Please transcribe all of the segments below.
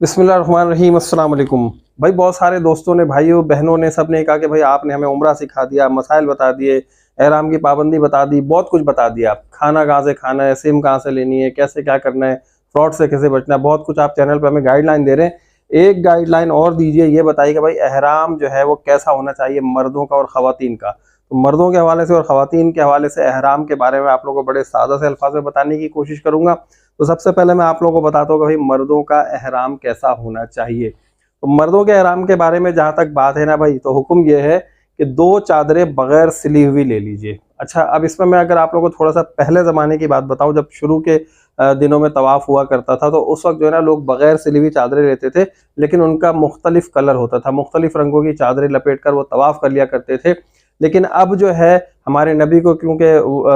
बिस्मिल्लाहिर्रहमानिर्रहीम, अस्सलाम वालेकुम। भाई बहुत सारे दोस्तों ने, भाइयों बहनों ने, सब ने कहा कि भाई आपने हमें उम्रा सिखा दिया, मसाइल बता दिए, एहराम की पाबंदी बता दी, बहुत कुछ बता दिया। खाना कहाँ से खाना है, सिम कहाँ से लेनी है, कैसे क्या करना है, फ्रॉड से कैसे बचना है, बहुत कुछ आप चैनल पर हमें गाइडलाइन दे रहे हैं। एक गाइडलाइन और दीजिए, ये बताइए कि भाई एहराम जो है वो कैसा होना चाहिए, मर्दों का और ख़वातीन का। तो मर्दों के हवाले से और ख़वातीन के हवाले से एहराम के बारे में आप लोगों को बड़े सादा से अल्फाज में बताने की कोशिश करूँगा। तो सबसे पहले मैं आप लोगों को बताता हूँ कि भाई मर्दों का एहराम कैसा होना चाहिए। तो मर्दों के एहराम के बारे में जहाँ तक बात है ना भाई, तो हुक्म ये है कि 2 चादरें बगैर सिली हुई ले लीजिए। अच्छा, अब इसमें मैं अगर आप लोगों को थोड़ा सा पहले ज़माने की बात बताऊँ, जब शुरू के दिनों में तवाफ़ हुआ करता था, तो उस वक्त जो है ना लोग बगैर सिली हुई चादरें लेते थे, लेकिन उनका मुख्तलिफ कलर होता था, मुख्तलिफ रंगों की चादरें लपेट कर वो तवाफ़ कर लिया करते थे। लेकिन अब जो है हमारे नबी को, क्योंकि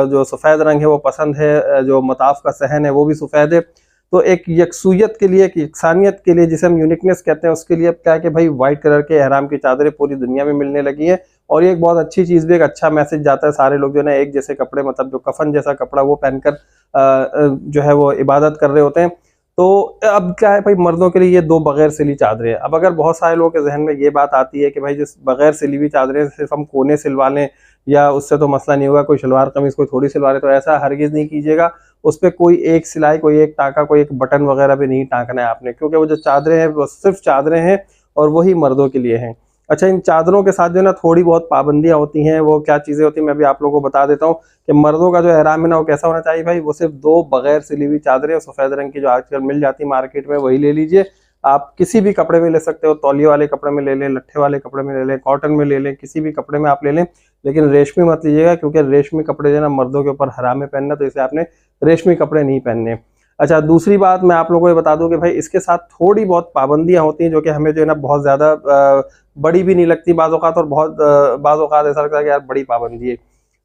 जो सफ़ेद रंग है वो पसंद है, जो मताफ़ का सहन है वो भी सफ़ेद है, तो एक यकसूयत के लिए, एक यकसानियत के लिए, जिसे हम यूनिकनेस कहते हैं, उसके लिए अब क्या है कि भाई वाइट कलर के एहराम की चादरें पूरी दुनिया में मिलने लगी हैं। और ये एक बहुत अच्छी चीज़ भी, एक अच्छा मैसेज जाता है। सारे लोग जो है ना एक जैसे कपड़े, मतलब जो कफन जैसा कपड़ा, वो पहनकर जो है वो इबादत कर रहे होते हैं। तो अब क्या है भाई, मर्दों के लिए ये 2 बगैर सिली चादरें हैं। अब अगर बहुत सारे लोगों के जहन में ये बात आती है कि भाई जिस बगैर सिली हुई चादरें सिर्फ हम कोने सिलवा लें, या उससे तो मसला नहीं होगा, कोई शलवार कमीज कोई थोड़ी सिलवा ले, तो ऐसा हरगिज नहीं कीजिएगा। उस पे कोई एक सिलाई, कोई एक टाँका, कोई एक बटन वगैरह भी नहीं टाँकना है आपने, क्योंकि वो जो चादरें हैं वो सिर्फ चादरें हैं और वही मर्दों के लिए हैं। अच्छा, इन चादरों के साथ जो है ना थोड़ी बहुत पाबंदियाँ होती हैं। वो क्या चीज़ें होती हैं, मैं भी आप लोगों को बता देता हूँ कि मर्दों का जो एहराम है ना वो कैसा होना चाहिए भाई। वो सिर्फ 2 बगैर सिली हुई चादरें, सफ़ेद रंग की जो आजकल मिल जाती है मार्केट में, वही ले लीजिए। आप किसी भी कपड़े में ले सकते हो, तौलिए वाले कपड़े में ले लें, लट्ठे वाले कपड़े में ले लें, कॉटन में ले लें, किसी भी कपड़े में आप ले लें, लेकिन रेशमी मत लीजिएगा, क्योंकि रेशमी कपड़े जो है ना मर्दों के ऊपर हराम है पहनना, तो इसलिए आपने रेशमी कपड़े नहीं पहनने। अच्छा, दूसरी बात मैं आप लोगों को ये बता दूं कि भाई इसके साथ थोड़ी बहुत पाबंदियां होती हैं, जो कि हमें जो है ना बहुत ज़्यादा बड़ी भी नहीं लगती बाज़ औक़ात, और बहुत बाज़ औक़ात ऐसा लगता है कि यार बड़ी पाबंदी है।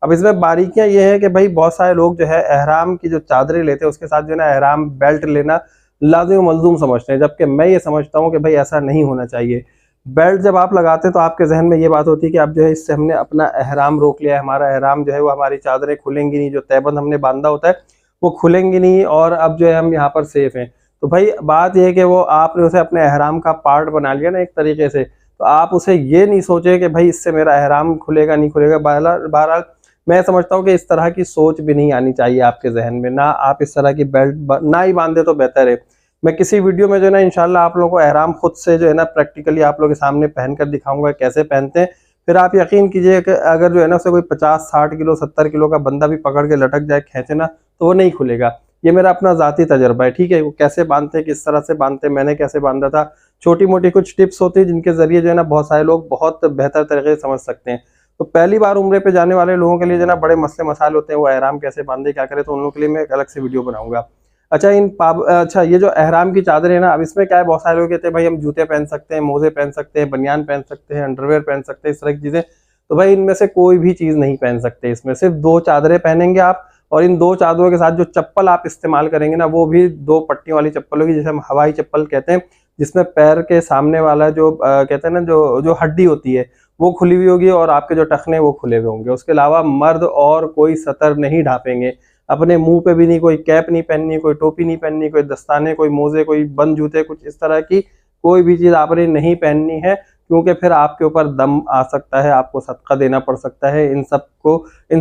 अब इसमें बारीकियां ये है कि भाई बहुत सारे लोग जो है एहराम की जो चादरें लेते हैं उसके साथ जो है ना एहराम बेल्ट लेना लाज़िम मलज़ूम समझते हैं, जबकि मैं ये समझता हूँ कि भाई ऐसा नहीं होना चाहिए। बेल्ट जब आप लगाते हैं तो आपके ज़हन में ये बात होती है कि अब जो है इससे हमने अपना एहराम रोक लिया है, हमारा एहराम जो है वो, हमारी चादरें खुलेंगी नहीं, जो तहबंद हमने बांधा होता है वो खुलेंगी नहीं, और अब जो है हम यहाँ पर सेफ हैं। तो भाई बात ये है कि वो आपने उसे अपने एहराम का पार्ट बना लिया ना एक तरीके से, तो आप उसे ये नहीं सोचे कि भाई इससे मेरा एहराम खुलेगा नहीं खुलेगा। बहरहाल बहरहाल मैं समझता हूँ कि इस तरह की सोच भी नहीं आनी चाहिए आपके जहन में, ना आप इस तरह की बेल्ट ना ही बांधे तो बेहतर है। मैं किसी वीडियो में जो है ना इंशाल्लाह आप लोगों को एहराम खुद से जो है ना प्रैक्टिकली आप लोगों के सामने पहन कर दिखाऊंगा कैसे पहनते हैं। फिर आप यकीन कीजिए कि अगर जो है ना उसे कोई 50-60 किलो 70 किलो का बंदा भी पकड़ के लटक जाए खींचे ना, तो वो नहीं खुलेगा। ये मेरा अपना ज़ाती तजर्बा है, ठीक है। वो कैसे बांधते हैं, किस तरह से बांधते हैं, मैंने कैसे बांधा था, छोटी मोटी कुछ टिप्स होती है जिनके ज़रिए जो है ना बहुत सारे लोग बहुत बेहतर तरीके से समझ सकते हैं। तो पहली बार उम्रे पे जाने वाले लोगों के लिए जो है ना बड़े मसले मसाइल होते हैं, वो एहराम कैसे बांधे क्या करें, तो उन लोगों के लिए मैं एक अलग से वीडियो बनाऊंगा। अच्छा, ये जो एहराम की चादर है ना, अब इसमें क्या है, बहुत सारे लोग कहते हैं भाई हम जूते पहन सकते हैं, मोजे पहन सकते हैं, बनियान पहन सकते हैं, अंडरवेयर पहन सकते हैं, इस तरह की चीज़ें। तो भाई इनमें से कोई भी चीज़ नहीं पहन सकते, इसमें सिर्फ 2 चादरें पहनेंगे आप। और इन 2 चादरों के साथ जो चप्पल आप इस्तेमाल करेंगे ना, वो भी 2 पट्टियों वाली चप्पल होगी, जिसे हम हवाई चप्पल कहते हैं, जिसमें पैर के सामने वाला जो कहते हैं ना, जो जो हड्डी होती है वो खुली हुई होगी, और आपके जो टखने वो खुले हुए होंगे। उसके अलावा मर्द और कोई सतर नहीं ढांपेंगे, अपने मुंह पे भी नहीं, कोई कैप नहीं पहननी, कोई टोपी नहीं पहननी, कोई दस्ताने, कोई मोजे, कोई बंद जूते, कुछ इस तरह की कोई भी चीज़ आपने नहीं पहननी है, क्योंकि फिर आपके ऊपर दम आ सकता है, आपको सदका देना पड़ सकता है इन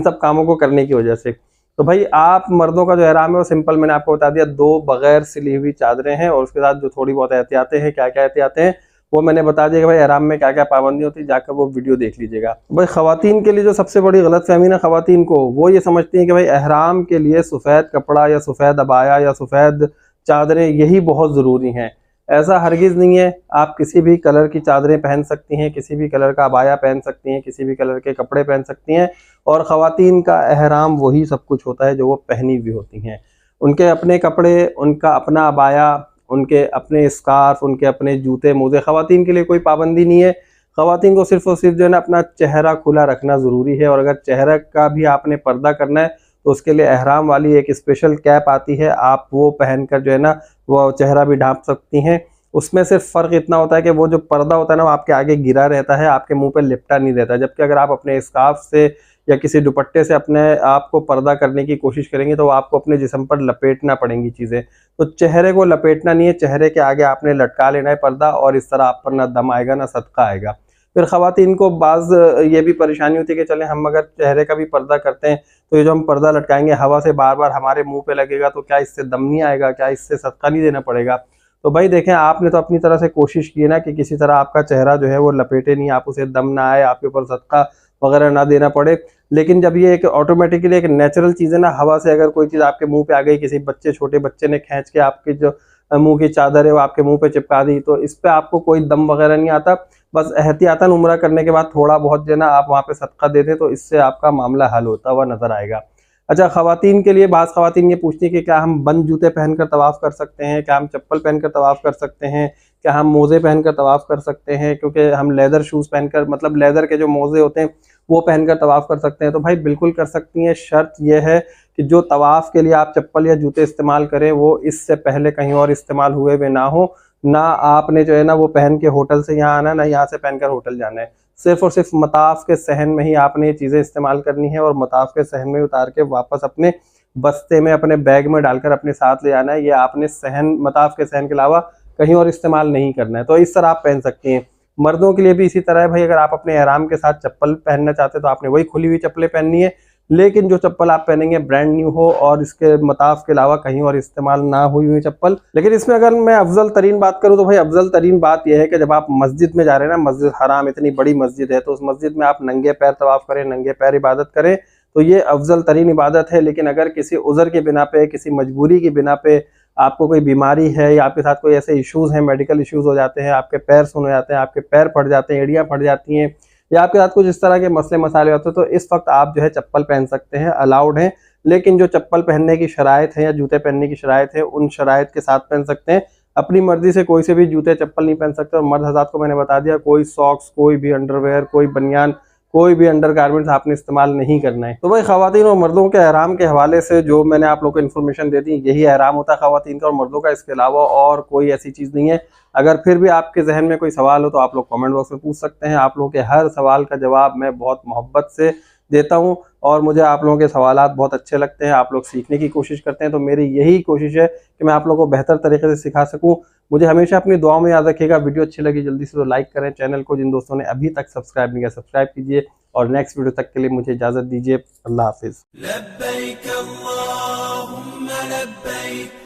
सब कामों को करने की वजह से। तो भाई आप मर्दों का जो एहराम है वो सिंपल, मैंने आपको बता दिया, 2 बगैर सिली हुई चादरें हैं, और उसके साथ जो थोड़ी बहुत एहतियातें हैं, क्या क्या एहतियातें हैं वो मैंने बता दिया कि भाई एहराम में क्या क्या पाबंदी होती है, जाकर वो वीडियो देख लीजिएगा। भाई ख़वातीन के लिए जो सबसे बड़ी गलतफहमी ना ख़वातीन को, वो ये समझती हैं कि भाई एहराम के लिए सफ़ेद कपड़ा या सफ़ेद अबाया या सफ़ेद चादरें यही बहुत ज़रूरी हैं। ऐसा हरगिज़ नहीं है। आप किसी भी कलर की चादरें पहन सकती हैं, किसी भी कलर का अबाया पहन सकती हैं, किसी भी कलर के कपड़े पहन सकती हैं, और ख़वातीन का एहराम वही सब कुछ होता है जो वो पहनी हुई होती हैं। उनके अपने कपड़े, उनका अपना अबाया, उनके अपने स्कार्फ, उनके अपने जूते मोजे, ख़वातीन के लिए कोई पाबंदी नहीं है। ख़वातीन को सिर्फ़ और सिर्फ जो है ना अपना चेहरा खुला रखना ज़रूरी है, और अगर चेहरा का भी आपने पर्दा करना है तो उसके लिए एहराम वाली एक स्पेशल कैप आती है, आप वो पहनकर जो है ना वो चेहरा भी ढाँप सकती हैं। उसमें सिर्फ फ़र्क इतना होता है कि वो जो पर्दा होता है ना वो आपके आगे गिरा रहता है, आपके मुँह पे लिपटा नहीं रहता। जबकि अगर आप अपने स्कार्फ से या किसी दुपट्टे से अपने आप को पर्दा करने की कोशिश करेंगे तो आपको अपने जिस्म पर लपेटना पड़ेंगी चीज़ें। तो चेहरे को लपेटना नहीं है, चेहरे के आगे आपने लटका लेना है पर्दा, और इस तरह आप पर ना दम आएगा ना सदका आएगा। फिर ख़वातीन को बाज़ ये भी परेशानी होती है कि चलें हम अगर चेहरे का भी पर्दा करते हैं तो ये जो हम पर्दा लटकाएंगे हवा से बार बार हमारे मुंह पे लगेगा, तो क्या इससे दम नहीं आएगा, क्या इससे सदका नहीं देना पड़ेगा। तो भाई देखें, आपने तो अपनी तरह से कोशिश की है ना कि किसी तरह आपका चेहरा जो है वो लपेटे नहीं, आप उसे दम ना आए, आपके ऊपर सदका वगैरह ना देना पड़े। लेकिन जब ये एक ऑटोमेटिकली एक नेचुरल चीज़ है ना, हवा से अगर कोई चीज़ आपके मुंह पे आ गई, किसी छोटे बच्चे ने खींच के आपकी जो मुंह की चादर है वो आपके मुंह पे चिपका दी, तो इस पे आपको कोई दम वगैरह नहीं आता। बस एहतियातन उम्रा करने के बाद थोड़ा बहुत जो है ना आप वहाँ पे सदका दे दें, तो इससे आपका मामला हल होता हुआ नजर आएगा। अच्छा, ख़वातीन के लिए बाज़ ख़वातीन ये पूछती है कि क्या हम बंद जूते पहनकर तवाफ़ कर सकते हैं, क्या हम चप्पल पहनकर तवाफ़ कर सकते हैं, क्या हम मोज़े पहनकर तवाफ़ कर सकते हैं, क्योंकि हम लेदर शूज़ पहनकर, मतलब लेदर के जो मोज़े होते हैं वो पहनकर तवाफ़ कर सकते हैं। तो भाई बिल्कुल कर सकती हैं, शर्त यह है कि जो तवाफ़ के लिए आप चप्पल या जूते इस्तेमाल करें वो इससे पहले कहीं और इस्तेमाल हुए हुए ना हो। ना आपने जो है ना वो पहन के होटल से यहाँ आना है, ना यहाँ से पहनकर होटल जाना है। सिर्फ़ और सिर्फ मताफ़ के सहन में ही आपने ये चीज़ें इस्तेमाल करनी है, और मताफ़ के सहन में उतार के वापस अपने बस्ते में, अपने बैग में डालकर अपने साथ ले जाना है। ये आपने सहन, मताफ़ के सहन के अलावा कहीं और इस्तेमाल नहीं करना है। तो इस तरह आप पहन सकती हैं। मर्दों के लिए भी इसी तरह है भाई, अगर आप अपने एहराम के साथ चप्पल पहनना चाहते हैं तो आपने वही खुली हुई चप्पलें पहननी है, लेकिन जो चप्पल आप पहनेंगे ब्रांड न्यू हो और इसके मताफ़ के अलावा कहीं और इस्तेमाल ना हुई हुई चप्पल। लेकिन इसमें अगर मैं अफजल तरीन बात करूं तो भाई अफजल तरीन बात यह है कि जब आप मस्जिद में जा रहे हैं ना, मस्जिद हराम इतनी बड़ी मस्जिद है, तो उस मस्जिद में आप नंगे पैर तवाफ़ करें, नंगे पैर इबादत करें, तो ये अफजल तरीन इबादत है। लेकिन अगर किसी उज़र की बिना पे, किसी मजबूरी की बिना पे, आपको कोई बीमारी है या आपके साथ कोई ऐसे इश्यूज़ हैं, मेडिकल इश्यूज़ हो जाते हैं, आपके पैर सुन हो जाते हैं, आपके पैर फट जाते हैं, एड़ियाँ फट जाती हैं, या आपके साथ कुछ इस तरह के मसले मसाले होते हैं, तो इस वक्त आप जो है चप्पल पहन सकते हैं, अलाउड है। लेकिन जो चप्पल पहनने की शराइत है या जूते पहनने की शराइत है, उन शराइत के साथ पहन सकते हैं। अपनी मर्जी से कोई से भी जूते चप्पल नहीं पहन सकते। और मर्द हज़रात को मैंने बता दिया, कोई सॉक्स, कोई भी अंडरवेयर, कोई बनियान, कोई भी अंडरगारमेंट्स आपने इस्तेमाल नहीं करना है। तो भाई ख़वातीन और मर्दों के एहराम के हवाले से जो मैंने आप लोगों को इन्फॉर्मेशन दे दी, यही एहराम होता है ख़वातीन का और मर्दों का, इसके अलावा और कोई ऐसी चीज़ नहीं है। अगर फिर भी आपके जहन में कोई सवाल हो तो आप लोग कमेंट बॉक्स में पूछ सकते हैं। आप लोगों के हर सवाल का जवाब मैं बहुत मोहब्बत से देता हूं, और मुझे आप लोगों के सवालात बहुत अच्छे लगते हैं। आप लोग सीखने की कोशिश करते हैं, तो मेरी यही कोशिश है कि मैं आप लोगों को बेहतर तरीके से सिखा सकूं। मुझे हमेशा अपनी दुआओं में याद रखिएगा। वीडियो अच्छी लगी जल्दी से तो लाइक करें, चैनल को जिन दोस्तों ने अभी तक सब्सक्राइब नहीं किया सब्सक्राइब कीजिए, और नेक्स्ट वीडियो तक के लिए मुझे इजाज़त दीजिए। अल्लाह हाफिज़।